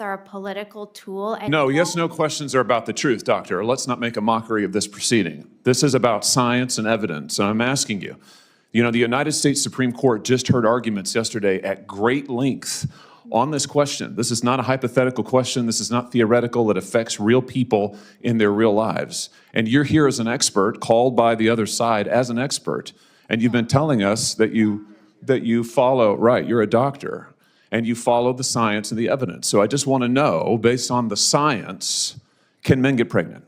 are a political tool. And No, yes, no questions are about the truth, doctor. Let's not make a mockery of this proceeding. This is about science and evidence, and I'm asking you. You know, the United States Supreme Court just heard arguments yesterday at great length on this question. This is not a hypothetical question. This is not theoretical. It affects real people in their real lives. And you're here as an expert, called by the other side as an expert, and you've been telling us that you follow, right, you're a doctor, and you follow the science and the evidence. So I just want to know, based on the science, can men get pregnant?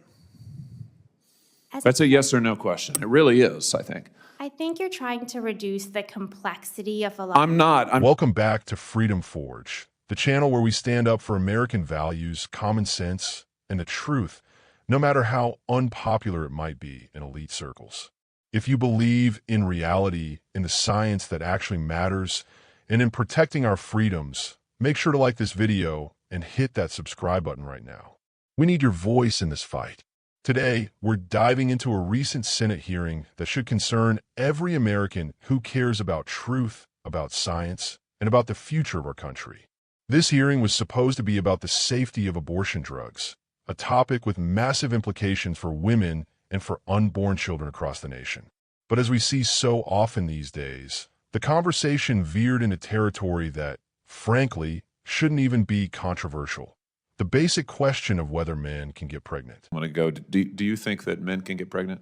That's a yes or no question. It really is, I think. I think you're trying to reduce the complexity of a lot. I'm not. Welcome back to Freedom Forge, the channel where we stand up for American values, common sense, and the truth, no matter how unpopular it might be in elite circles. If you believe in reality, in the science that actually matters, and in protecting our freedoms, make sure to like this video and hit that subscribe button right now. We need your voice in this fight. Today, we're diving into a recent Senate hearing that should concern every American who cares about truth, about science, and about the future of our country. This hearing was supposed to be about the safety of abortion drugs, a topic with massive implications for women and for unborn children across the nation. But as we see so often these days, the conversation veered into territory that, frankly, shouldn't even be controversial. The basic question of whether men can get pregnant. I want to go, do you think that men can get pregnant?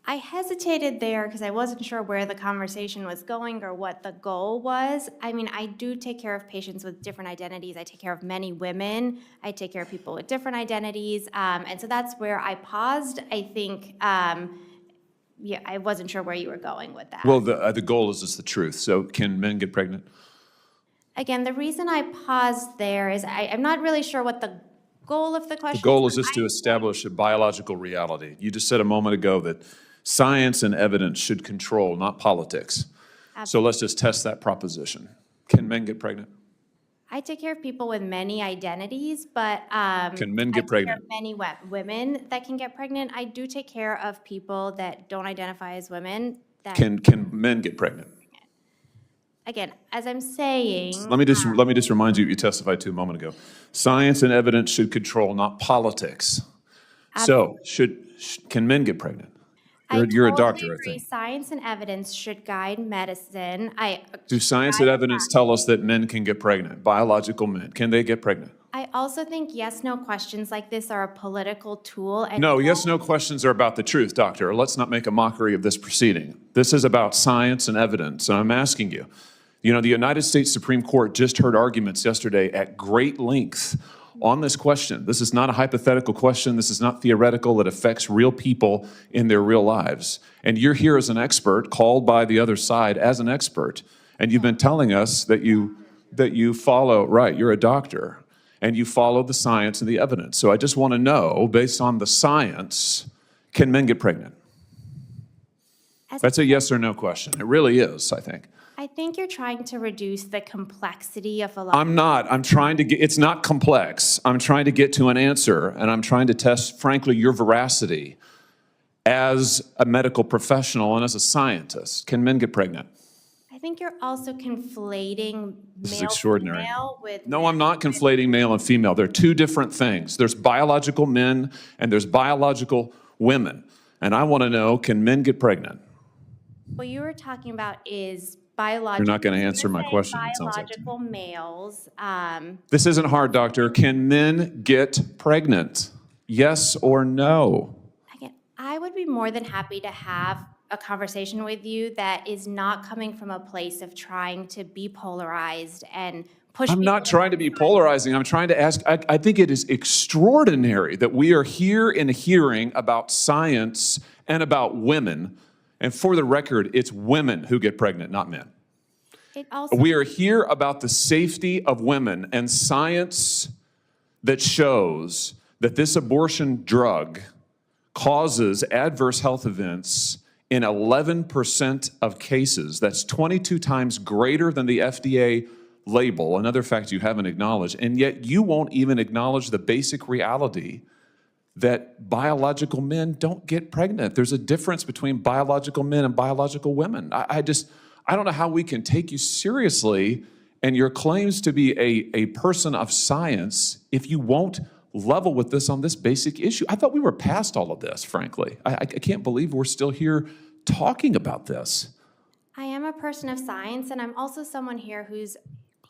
I hesitated there because I wasn't sure where the conversation was going or what the goal was. I mean, I do take care of patients with different identities. I take care of many women. I take care of people with different identities. And so that's where I paused. I think, yeah, I wasn't sure where you were going with that. Well, the goal is just the truth. So can men get pregnant? Again, the reason I paused there is I'm not really sure what the goal of the question is. The goal is just to establish a biological reality. You just said a moment ago that science and evidence should control, not politics. Absolutely. So let's just test that proposition. Can men get pregnant? I take care of people with many identities, but can men get pregnant? I take care of many women that can get pregnant. I do take care of people that don't identify as women. That Can men get pregnant? Again, as I'm saying, Let me just remind you what you testified to a moment ago. Science and evidence should control, not politics. So can men get pregnant? You're a doctor, I think. Science and evidence should guide medicine. Do science and evidence tell us that men can get pregnant? Biological men, can they get pregnant? I also think yes/no questions like this are a political tool. And no, yes/no questions are about the truth, doctor. Let's not make a mockery of this proceeding. This is about science and evidence, and I'm asking you. You know, the United States Supreme Court just heard arguments yesterday at great length on this question. This is not a hypothetical question. This is not theoretical. It affects real people in their real lives. And you're here as an expert, called by the other side as an expert, and you've been telling us that you follow, right, you're a doctor, and you follow the science and the evidence. So I just want to know, based on the science, can men get pregnant? That's a yes or no question. It really is, I think. I think you're trying to reduce the complexity of a lot. I'm not. I'm trying to get, it's not complex. I'm trying to get to an answer, and I'm trying to test, frankly, your veracity as a medical professional and as a scientist. Can men get pregnant? I think you're also conflating This is male extraordinary. female with No, I'm not conflating male and female. They're two different things. There's biological men and there's biological women. And I want to know, can men get pregnant? What you were talking about is biological. You're not going to answer my question, it sounds like. Biological males. This isn't hard, doctor. Can men get pregnant? Yes or no? Again, I would be more than happy to have a conversation with you that is not coming from a place of trying to be polarized and push. I'm not trying to be polarizing. I'm trying to ask, I think it is extraordinary that we are here in a hearing about science and about women. And for the record, it's women who get pregnant, not men. We are here about the safety of women and science that shows that this abortion drug causes adverse health events in 11% of cases. That's 22 times greater than the FDA label, another fact you haven't acknowledged. And yet you won't even acknowledge the basic reality that biological men don't get pregnant. There's a difference between biological men and biological women. I don't know how we can take you seriously and your claims to be a person of science if you won't level with this on this basic issue. I thought we were past all of this, frankly. I can't believe we're still here talking about this. I am a person of science, and I'm also someone here who's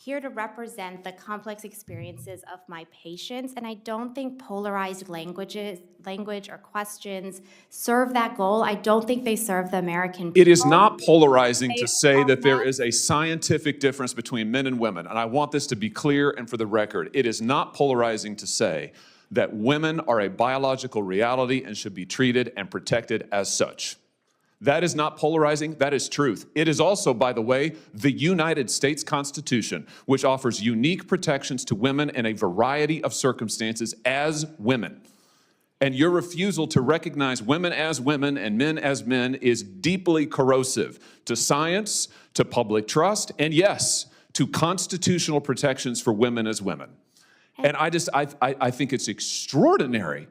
here to represent the complex experiences of my patients, and I don't think polarized language or questions serve that goal. I don't think they serve the American people. It is not polarizing They to say are that there meant- is a scientific difference between men and women, and I want this to be clear and for the record. It is not polarizing to say that women are a biological reality and should be treated and protected as such. That is not polarizing, that is truth. It is also, by the way, the United States Constitution, which offers unique protections to women in a variety of circumstances as women. And your refusal to recognize women as women and men as men is deeply corrosive to science, to public trust, and yes, to constitutional protections for women as women. And I think it's extraordinary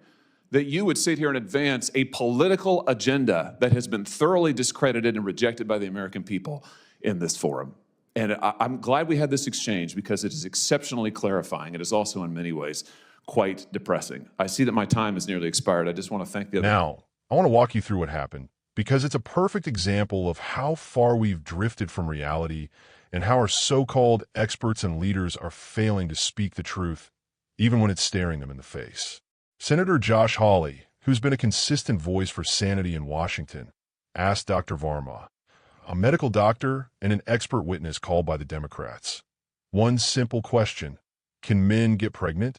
that you would sit here and advance a political agenda that has been thoroughly discredited and rejected by the American people in this forum. And I'm glad we had this exchange because it is exceptionally clarifying. It is also in many ways quite depressing. I see that my time has nearly expired. I just want to thank the other. Now, I want to walk you through what happened because it's a perfect example of how far we've drifted from reality and how our so-called experts and leaders are failing to speak the truth, even when it's staring them in the face. Senator Josh Hawley, who's been a consistent voice for sanity in Washington, asked Dr. Verma, a medical doctor and an expert witness called by the Democrats, one simple question: can men get pregnant?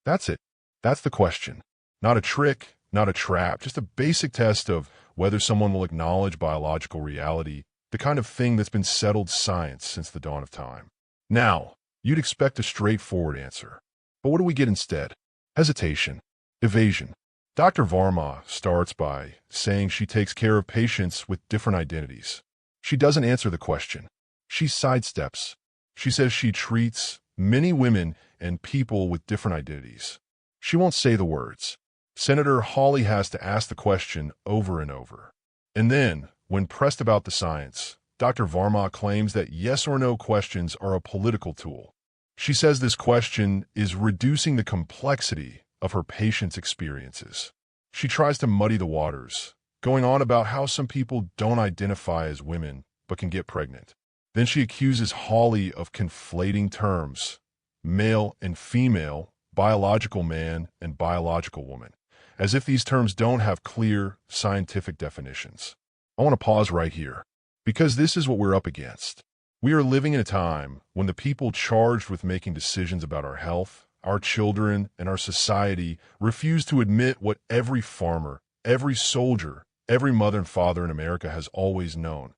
That's it. That's the question. Not a trick, not a trap, just a basic test of whether someone will acknowledge biological reality, the kind of thing that's been settled science since the dawn of time. Now, you'd expect a straightforward answer. But what do we get instead? Hesitation. Evasion. Dr. Verma starts by saying she takes care of patients with different identities. She doesn't answer the question. She sidesteps. She says she treats many women and people with different identities. She won't say the words. Senator Hawley has to ask the question over and over. And then, when pressed about the science, Dr. Verma claims that yes or no questions are a political tool. She says this question is reducing the complexity of her patients' experiences. She tries to muddy the waters, going on about how some people don't identify as women but can get pregnant. Then she accuses Hawley of conflating terms, male and female, biological man and biological woman, as if these terms don't have clear scientific definitions. I want to pause right here, because this is what we're up against. We are living in a time when the people charged with making decisions about our health, our children, and our society refuse to admit what every farmer, every soldier, every mother and father in America has always known.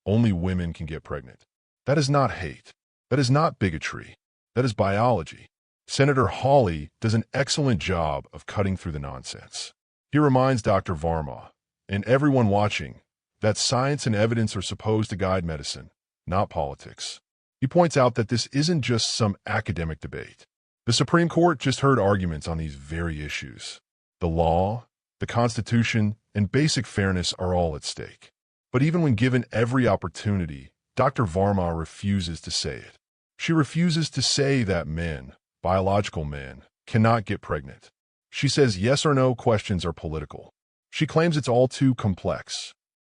Only women can get pregnant. That is not hate. That is not bigotry. That is biology. Senator Hawley does an excellent job of cutting through the nonsense. He reminds Dr. Verma, and everyone watching, that science and evidence are supposed to guide medicine, not politics. He points out that this isn't just some academic debate. The Supreme Court just heard arguments on these very issues. The law, the Constitution, and basic fairness are all at stake. But even when given every opportunity, Dr. Verma refuses to say it. She refuses to say that men, biological men, cannot get pregnant. She says yes or no questions are political. She claims it's all too complex.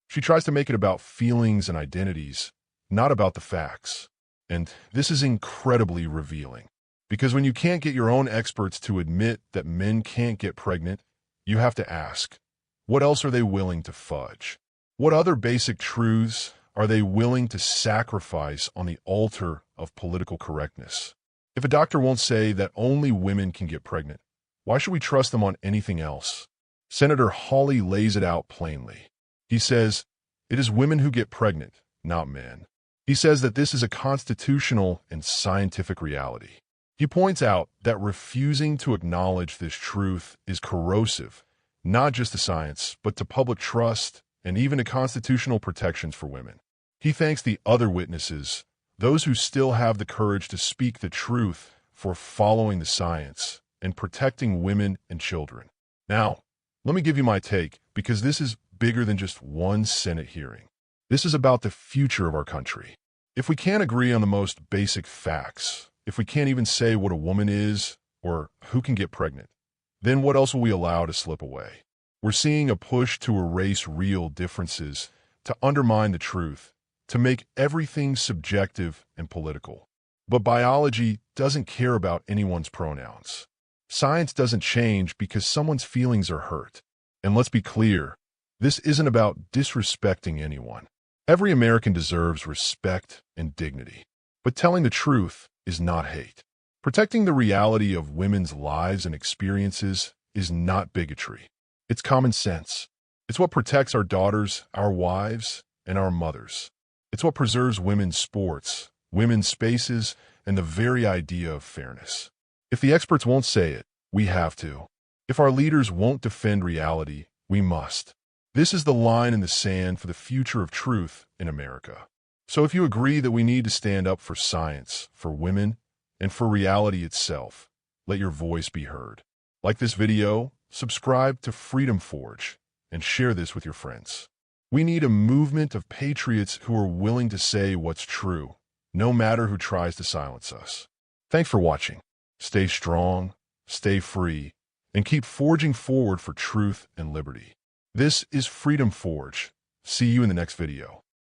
She tries to make it about feelings and identities, not about the facts. And this is incredibly revealing. Because when you can't get your own experts to admit that men can't get pregnant, you have to ask, what else are they willing to fudge? What other basic truths are they willing to sacrifice on the altar of political correctness? If a doctor won't say that only women can get pregnant, why should we trust them on anything else? Senator Hawley lays it out plainly. He says, it is women who get pregnant, not men. He says that this is a constitutional and scientific reality. He points out that refusing to acknowledge this truth is corrosive, not just to science, but to public trust and even to constitutional protections for women. He thanks the other witnesses, those who still have the courage to speak the truth, for following the science and protecting women and children. Now, let me give you my take, because this is bigger than just one Senate hearing. This is about the future of our country. If we can't agree on the most basic facts, if we can't even say what a woman is or who can get pregnant, then what else will we allow to slip away? We're seeing a push to erase real differences, to undermine the truth, to make everything subjective and political. But biology doesn't care about anyone's pronouns. Science doesn't change because someone's feelings are hurt. And let's be clear, this isn't about disrespecting anyone. Every American deserves respect and dignity. But telling the truth is not hate. Protecting the reality of women's lives and experiences is not bigotry. It's common sense. It's what protects our daughters, our wives, and our mothers. It's what preserves women's sports, women's spaces, and the very idea of fairness. If the experts won't say it, we have to. If our leaders won't defend reality, we must. This is the line in the sand for the future of truth in America. So if you agree that we need to stand up for science, for women, and for reality itself, let your voice be heard. Like this video, subscribe to Freedom Forge, and share this with your friends. We need a movement of patriots who are willing to say what's true, no matter who tries to silence us. Thanks for watching. Stay strong, stay free, and keep forging forward for truth and liberty. This is Freedom Forge. See you in the next video.